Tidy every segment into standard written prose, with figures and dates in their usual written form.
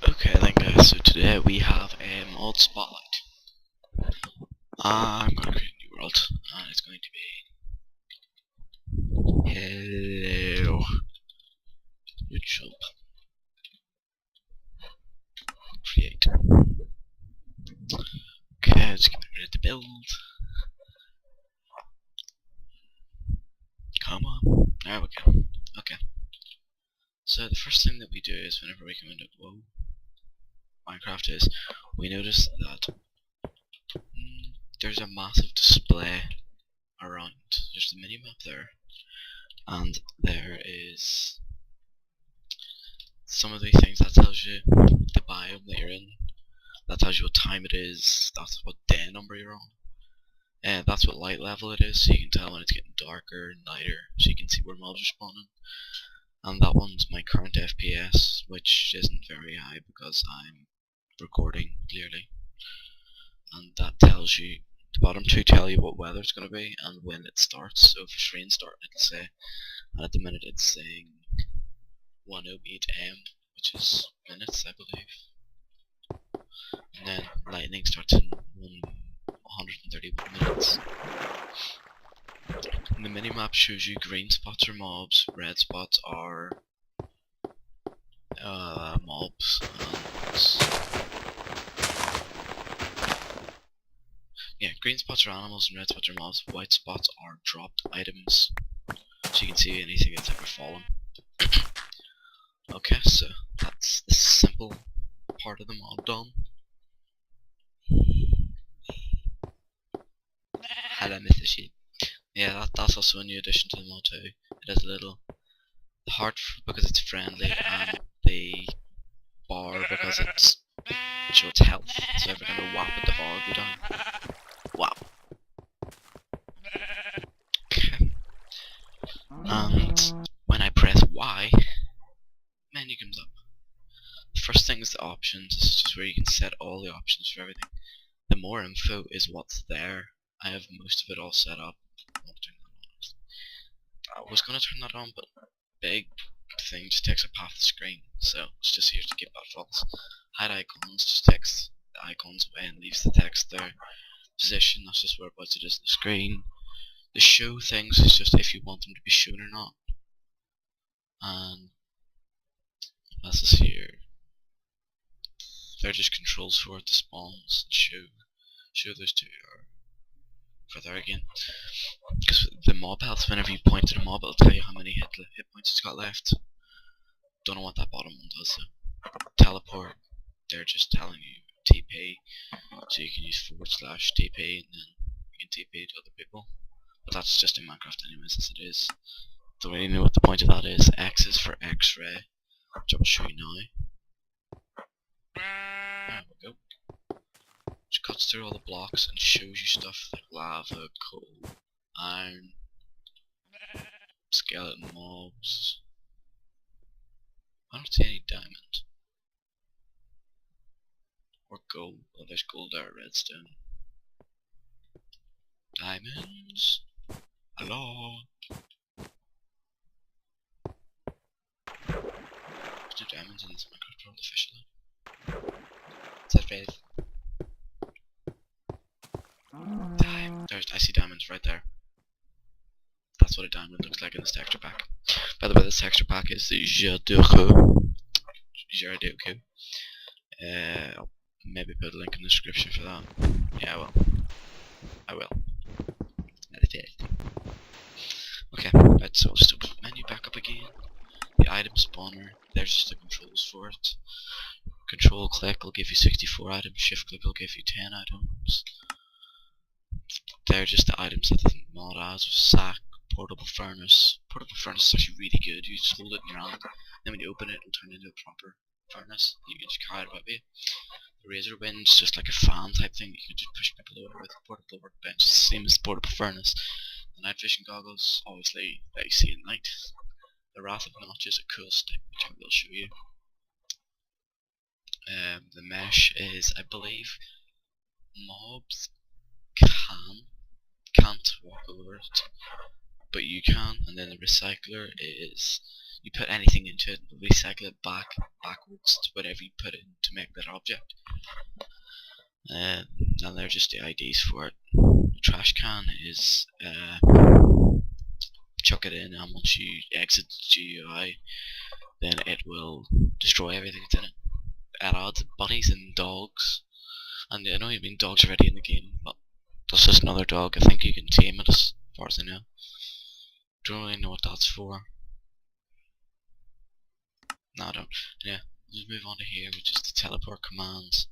Okay then guys, so today we have a mod spotlight. I'm going to create a new world, and it's going to be hello YouTube. Create. Okay, let's get ready to build. Come on, there we go. Okay, so the first thing that we do is whenever we come into Minecraft is we notice that there's a massive display around. There's the minimap there, and there is some of the things that tells you the biome that you're in. That tells you what time it is. That's what day number you're on. And that's what light level it is, so you can tell when it's getting darker and lighter, so you can see where mobs are spawning. And that one's my current FPS, which isn't very high because I'm recording clearly. And that tells you, the bottom two tell you what weather it's going to be and when it starts. So if it's rain starting, it'll say, and at the minute it's saying 1:08 AM, which is minutes, I believe. And then lightning starts in 131 minutes. And the minimap shows you green spots are mobs, red spots are mobs, and green spots are animals and red spots are mobs. White spots are dropped items, so you can see anything that's ever fallen. Okay, so that's the simple part of the mod done. Hello, Mr. Sheep. Yeah, that's also a new addition to the mod too. It has a little heart because it's friendly, and the bar because it's shows health. So every time I whap it, the bar will go down. Wow. Okay. And when I press Y, menu comes up. The first thing is the options. This is just where you can set all the options for everything. The more info is what's there. I have most of it all set up. I was going to turn that on, but big thing just takes up half the screen, so it's just here to keep that false. Hide icons just takes the icons away and leaves the text there. Position, that's just whereabouts it is on the screen. The show things is just if you want them to be shown or not. And that's this here. They're just controls for it, the spawns and show those two are for there again. Because the mob health, whenever you point to the mob, it'll tell you how many hit points it's got left. Don't know what that bottom one does though. Teleport, they're just telling you TP, so you can use /TP and then you can TP to other people. But that's just in Minecraft anyways, as it is. Don't really know what the point of that is. X is for X-ray, which I will show you now. There we go. Which cuts through all the blocks and shows you stuff like lava, coal, iron, skeleton mobs. I don't see any diamond. Or gold. Oh, there's gold there, redstone. Diamonds. Hello. There's no diamonds in this Minecraft world officially. Is that faith? I see diamonds right there. That's what a diamond looks like in this texture pack. By the way, this texture pack is the v6.0. I'll maybe put a link in the description for that. Yeah, I will. Okay, right, so just open the menu back up again. The item spawner, there's just the controls for it. Control click will give you 64 items, shift click will give you 10 items. They're just the items that the mod has: sack, portable furnace. Portable furnace is actually really good. You just hold it in your hand, then when you open it, it'll turn into a proper furnace. You can just carry it about you. The razor wind's just like a fan type thing. You can just push people over with. Portable workbench, it's the same as portable furnace. The night vision goggles, obviously, that you see at night. The Wrath of Notch is a cool stick, which I will show you. The mesh is, I believe, mobs can't walk over it, but you can. And then the recycler is you put anything into it, and recycle it backwards to whatever you put in to make that object. And they're just the IDs for it. The trash can is chuck it in, and once you exit the GUI, then it will destroy everything that's in it. It adds bunnies and dogs, and I know you've been dogs already in the game, but that's just another dog. I think you can tame it as far as I know. Don't really know what that's for. No, I don't. Yeah, just move on to here, which is the teleport commands.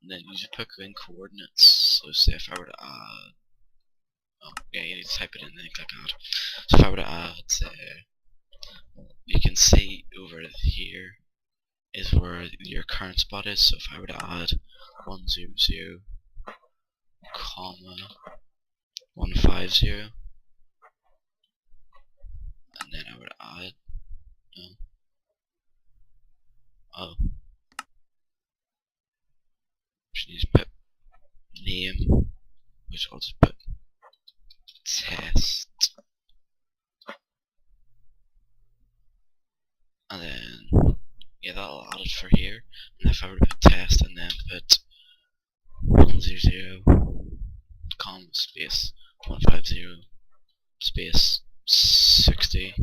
And then you just put in coordinates. So say if I were to add, oh yeah, you need to type it in and then click add. So if I were to add, you can see over here is where your current spot is. So if I were to add 100, comma 150, and then I would add, oh, just need to put name, which I'll just put test, and then yeah, that'll add it for here. And if I were to put test and then put 100, comma space 150 space 60.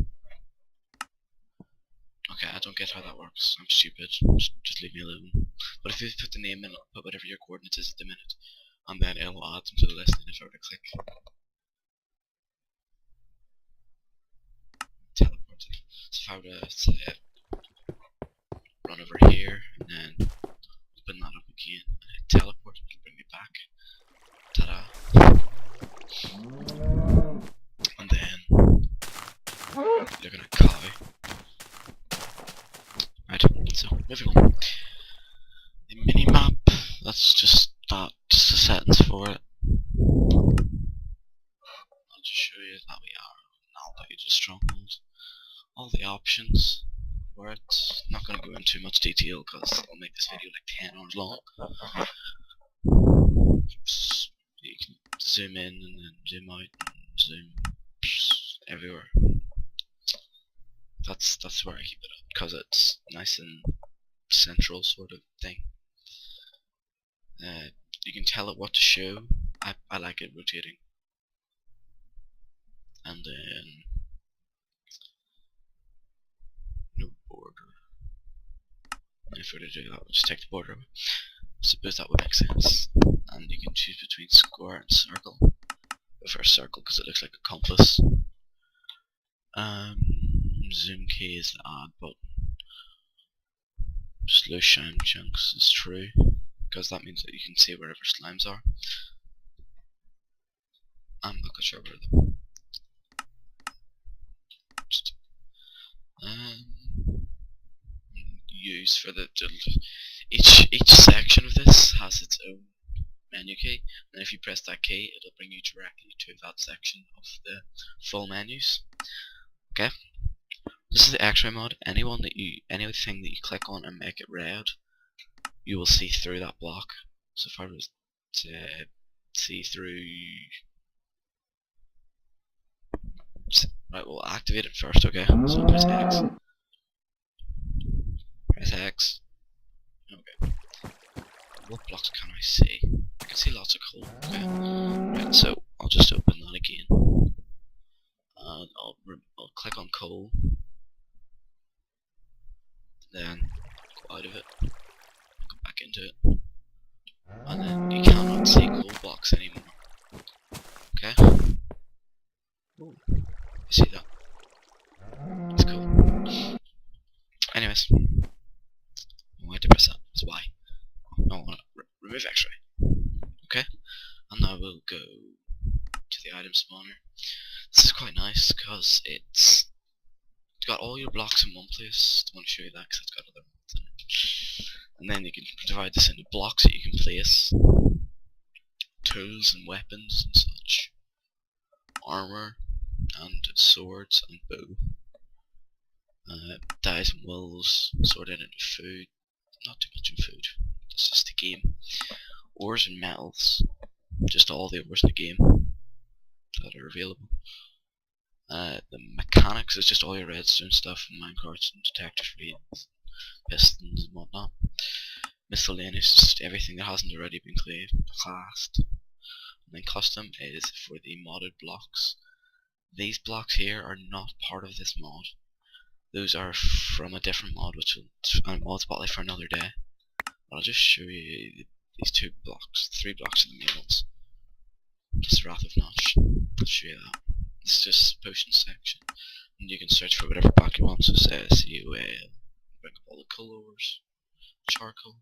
Okay, I don't get how that works. I'm stupid. Just leave me alone. But if you put the name in, put whatever your coordinates is at the minute, and then it'll add them to the list. And if I were to click teleport, so if I were to say run over here and then open that up again and hit teleport, it'll bring me back. Ta-da! And then looking at cow. Right, so moving on. The minimap, that's just that, just the settings for it. I'll just show you that we are now that you just stronghold. All the options for it. Not going to go into too much detail because I'll make this video like 10 hours long. You can zoom in and then zoom out and zoom everywhere. That's where I keep it up because it's nice and central sort of thing. You can tell it what to show. I like it rotating. And then no border. And if we were to do that, we'll just take the border away. Suppose that would make sense. And you can choose between square and circle. Go for a circle because it looks like a compass. Zoom key is the add button. Slow shine chunks is true because that means that you can see wherever slimes are. I'm not quite sure where them. Use for the each section of this has its own menu key, and if you press that key, it'll bring you directly to that section of the full menus. Okay. This is the X-ray mod. Anything that you click on and make it red, you will see through that block. So if I was to see through, right, we'll activate it first. Okay. So press X. Press X. Okay. What blocks can I see? I can see lots of coal. Okay. Right. So I'll just open that again, and I'll click on coal. Then go out of it, go back into it, and then you cannot see coal blocks anymore. Okay? Ooh, you see that? It's cool. Anyways, why did I press that? That's why. No, I want to remove X-ray. Okay? And now we'll go to the item spawner. This is quite nice because it's got all your blocks in one place. I want to show you that because it's got other mods in it. And then you can divide this into blocks that you can place. Tools and weapons and such. Armor and swords and bow. Dyes and wills sorted into food. Not too much in food. That's just the game. Ores and metals. Just all the ores in the game that are available. The mechanics is just all your redstone stuff, and minecarts and detectors, reeds, pistons and whatnot. Miscellaneous, just everything that hasn't already been classed. And then custom is for the modded blocks. These blocks here are not part of this mod. Those are from a different mod, which will mod spotlight for another day. I'll just show you these 3 blocks are the main ones. Just Wrath of Notch. I'll show you that. This is just potion section, and you can search for whatever block you want. So say CUA, bring up all the colours, charcoal.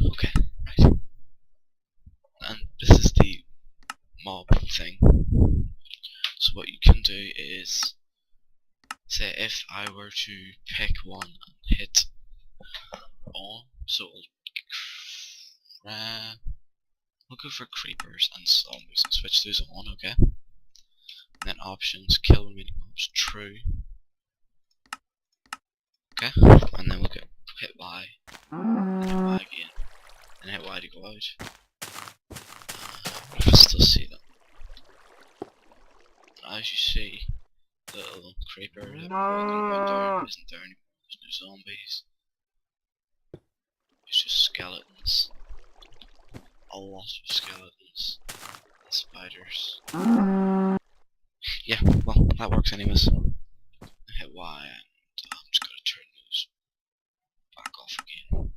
Okay, right. And this is the mob thing. So what you can do is, say if I were to pick one and hit on, so we'll go for creepers and zombies and switch those on, okay? And then options, kill remaining mobs, true. Okay, and then we'll go hit Y, and hit Y again, and hit Y to go out. I can still see that. And as you see, the little creeper that we're walking around there isn't there anymore. There's no zombies. It's just skeletons. A lot of skeletons. And spiders. Yeah, well, that works anyways. I hit Y and I'm just gonna turn those back off again.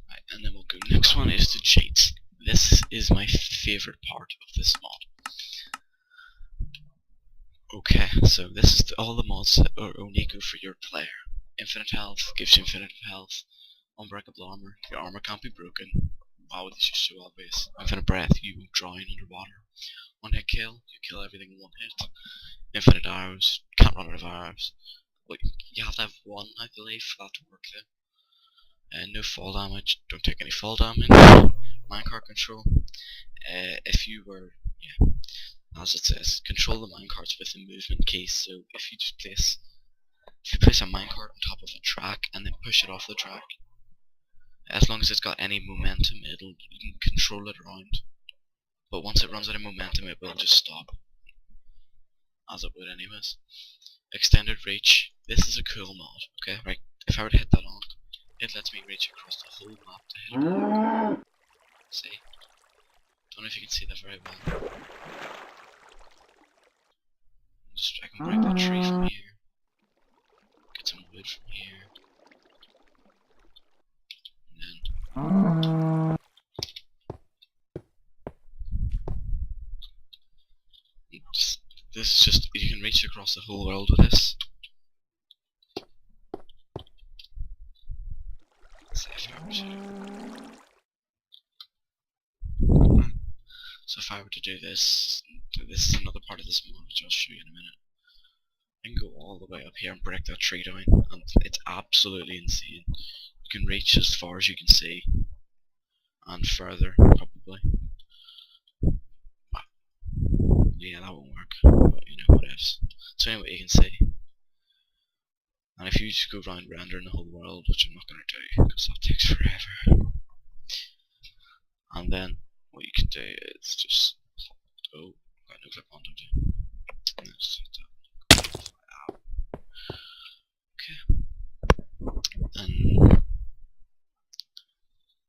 Right, and then we'll go. Next one is the cheats. This is my favourite part of this mod. Okay, so this is all the mods that are only good for your player. Infinite health gives you infinite health. Unbreakable armor, your armor can't be broken. Wow, this is so obvious. Infinite breath, you won't drown underwater. One hit kill, you kill everything in one hit. Infinite arrows, can't run out of arrows. But you have to have one, I believe, for that to work though. No fall damage, don't take any fall damage. Minecart control. If you were, yeah, as it says, control the minecarts with the movement keys. So if you place a minecart on top of a track and then push it off the track, as long as it's got any momentum, you can control it around. But once it runs out of momentum, it will just stop, as it would anyways. Extended reach. This is a cool mod. Okay, right. If I were to hit that on, it lets me reach across the whole map to hit a block. See? Don't know if you can see that very well. I can break that tree from here. Get some wood from here. And then this is just, you can reach across the whole world with this. So if I were to do this, this is another part of this mod which I'll show you in a minute. I can go all the way up here and break that tree down, and it's absolutely insane. You can reach as far as you can see, and further, probably. Yeah, that won't work, but you know what else. So anyway, you can see. And if you just go around rendering the whole world, which I'm not going to do, because that takes forever. And then, what you can do is just, oh, got no clip on, don't you? Okay. And,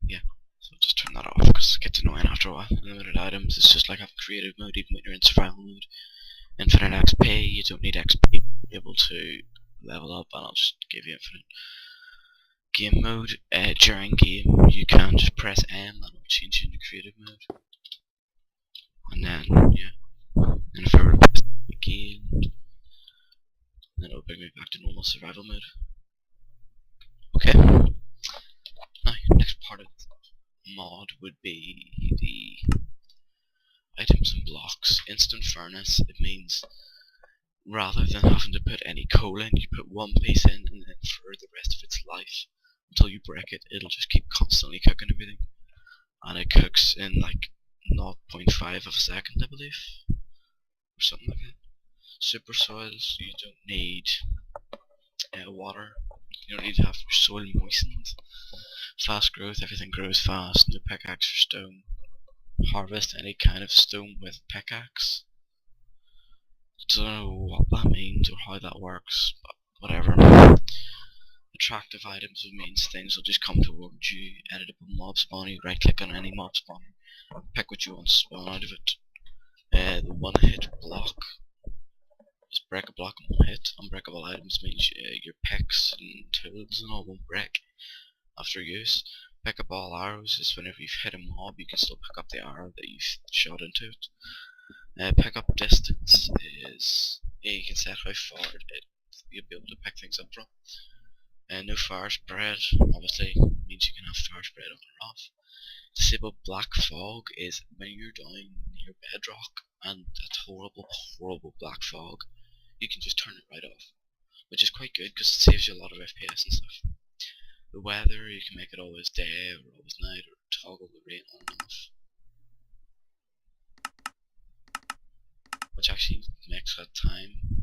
yeah, so just turn that off, because it gets annoying after a while. Unlimited items, it's just like having creative mode, even when you're in survival mode. Infinite XP, you don't need XP to be able to level up, and I'll just give you infinite. Game mode, during game, you can just press M and it'll change you into creative mode. And then, yeah, and if I were to press M again, then it'll bring me back to normal survival mode. Okay, now, next part of the mod would be the items and blocks. Instant furnace, it means rather than having to put any coal in, you put one piece in, and then for the rest of its life, until you break it, it'll just keep constantly cooking everything. And it cooks in like 0.5 of a second, I believe, or something like that. Super soils, you don't need water, you don't need to have your soil moistened. Fast growth, everything grows fast, no pickaxe or stone. harvest any kind of stone with pickaxe. Don't know what that means or how that works, but whatever. Attractive items means things will just come towards you, editable mob spawn, you right click on any mob spawner, pick what you want to spawn out of it. The one hit block, just break a block in one hit. Unbreakable items means your picks and tools and all won't break after use. Pick up all arrows is whenever you've hit a mob you can still pick up the arrow that you've shot into it. Pick up distance is, you can set how far you'll be able to pick things up from. No fire spread, obviously, means you can have fire spread on or off. Disable black fog is when you're down near bedrock and that horrible black fog, you can just turn it right off, which is quite good because it saves you a lot of FPS and stuff. The weather, you can make it always day or always night or toggle the rain on and off, which actually makes that time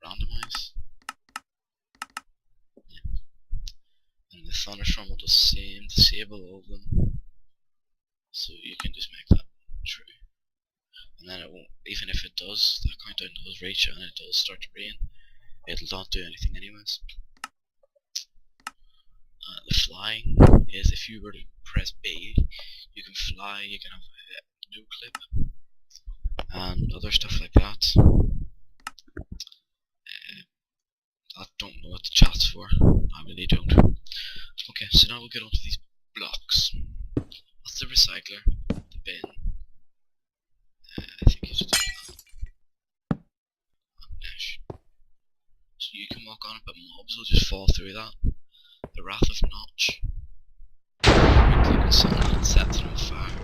randomize. And the thunderstorm will do the same, disable all of them, so you can just make that true. And then it won't, even if it does, that countdown does reach and it does start to rain, it'll not do anything anyways. The flying is if you were to press B, you can fly, you can have a no clip, and other stuff like that. I don't know what the chat's for, I really don't. Okay, so now we'll get onto these blocks. That's the recycler, the bin. I think you should do that. Mesh. So you can walk on it, but mobs will just fall through that. The Wrath of Notch. Right click on something and sets it on fire.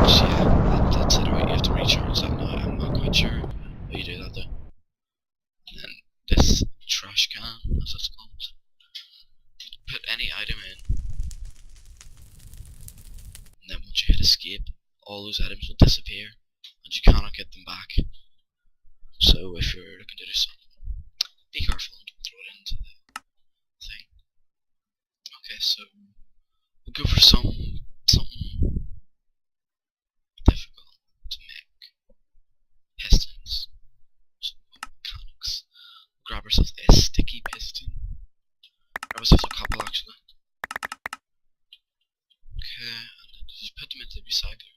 Which, yeah, that's it, right? You have to recharge that now. I'm not quite sure how you do that though. And then this trash can, as it's called. Put any item in, and then once you hit escape, all those items will disappear, and you cannot get them back. So if you're looking to do something, be careful and don't throw it into the thing. Okay, so we'll go for something difficult to make. Pistons. So mechanics. We'll grab ourselves a sticky piston. Grab ourselves a couple actually. Okay, and then just put them into the recycler.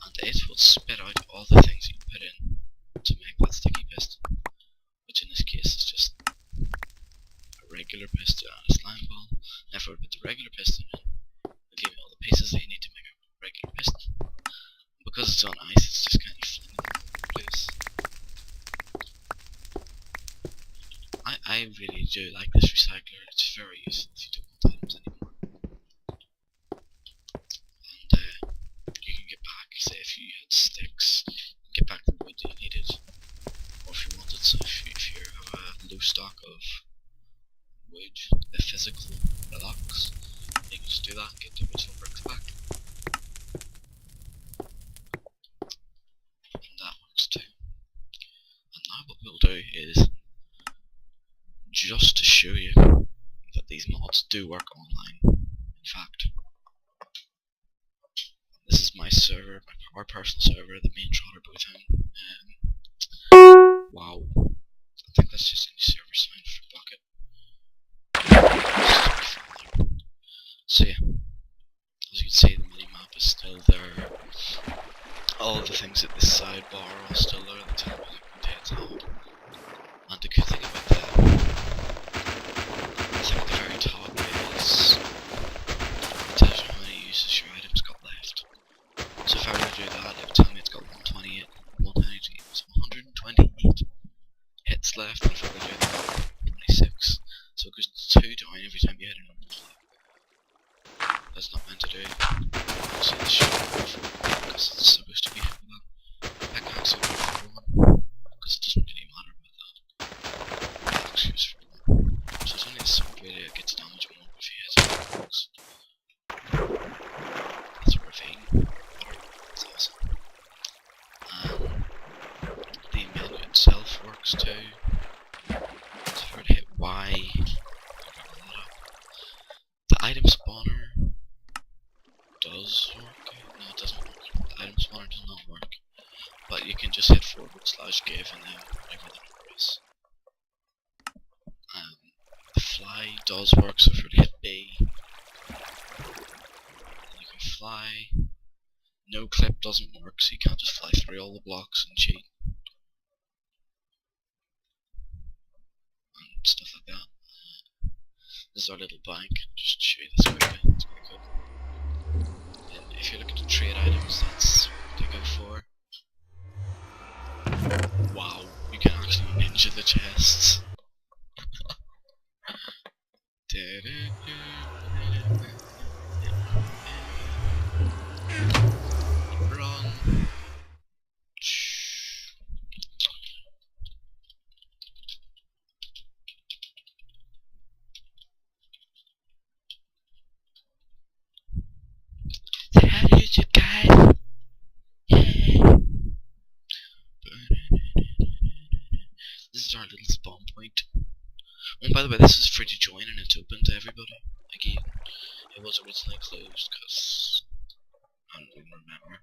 And it will spit out all the things that you put in to make that sticky piston, which in this case is just a regular piston and a slime ball. And if I put the regular piston in, it'll give you all the pieces that you need to make a regular piston. And because it's on ice, it's just kind of flinging all over the place. I really do like this recycler, it's very useful if you don't want items anymore. And you can get back, say if you had sticks, get back the wood that you needed, or if you wanted, so if you have a low stock of wood, the physical blocks, you can just do that, get the original bricks back. And that works too. And now what we'll do is, just to show you that these mods do work online, in fact, this is my server, our personal server that me and Trot are both on. Wow. I think that's just any server sign for Bucket. So yeah, as you can see the minimap is still there. All of the things at this sidebar are all still there, the tab is open. And the good thing about that, I think at the very top is it tells you how many uses your items got left. So if I were to do that, it would tell me it's got 128, 128 hits left, and if I were to do that, 26. So it goes 2 down every time you hit a number. That's not meant to do. So this should be because it's supposed to be hit with that. Pickaxe will go for 1, because it doesn't really matter about that. Excuse for 1. So it's only a simple way to get to damage more if you hit it. That's a ravine. That's awesome. The menu itself works too. So if I were to hit Y, item spawner does work. No, it doesn't work. The item spawner does not work. But you can just hit /give and then whatever the number is. The fly does work, so if you were to hit B, you can fly. No clip doesn't work, so you can't just fly through all the blocks and cheat. And stuff like that. This is our little bank, just to show you this quickly, it's pretty cool. And if you look at the trade items, that's what they go for. Wow, you can actually ninja the chests. Run. Say hi to YouTube, guys. Yay. This is our little spawn point. And by the way, this is free to join and it's open to everybody. Again, it was originally closed because I don't even remember.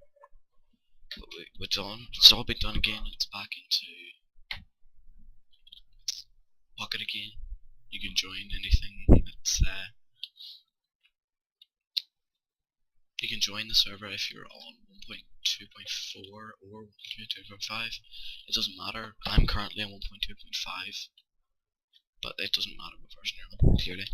But we're done. It's all been done again. It's back into Pocket again. You can join anything that's you can join the server if you're on 1.2.4 or 1.2.5. It doesn't matter. I'm currently on 1.2.5. But it doesn't matter what version you're on, clearly.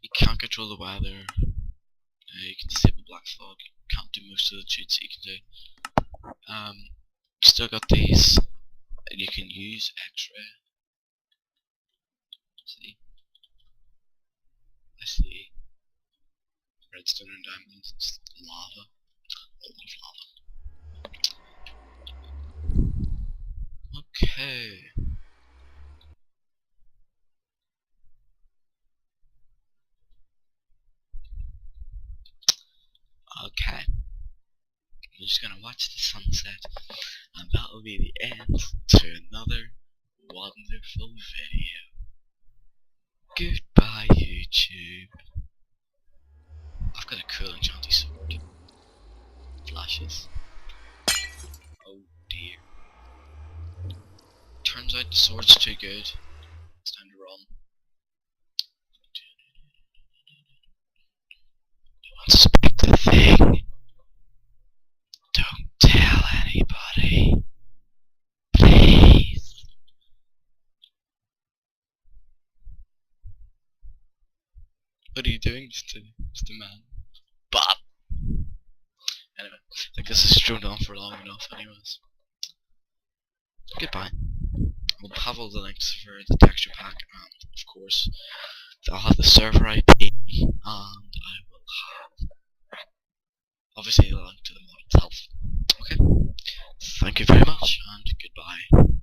You can't control the weather. You can disable black fog. You can't do most of the cheats that you can do. Still got these, and you can use X-ray. See, I see redstone and diamonds. It's lava, a lot of lava. Okay. Okay, I'm just gonna watch the sunset, and that will be the end to another wonderful video. Goodbye, YouTube. I've got a cool enchanty sword. Flashes. Oh dear. Turns out the sword's too good. It's time to run. Don't suspect a thing. Don't tell anybody. Please. What are you doing, Mr. Man? Bob! Anyway, I think this has drawn on for long enough anyways. Goodbye. I'll have all the links for the texture pack and, of course, I'll have the server IP and I will have, obviously, the link to the mod itself. Okay? Thank you very much and goodbye.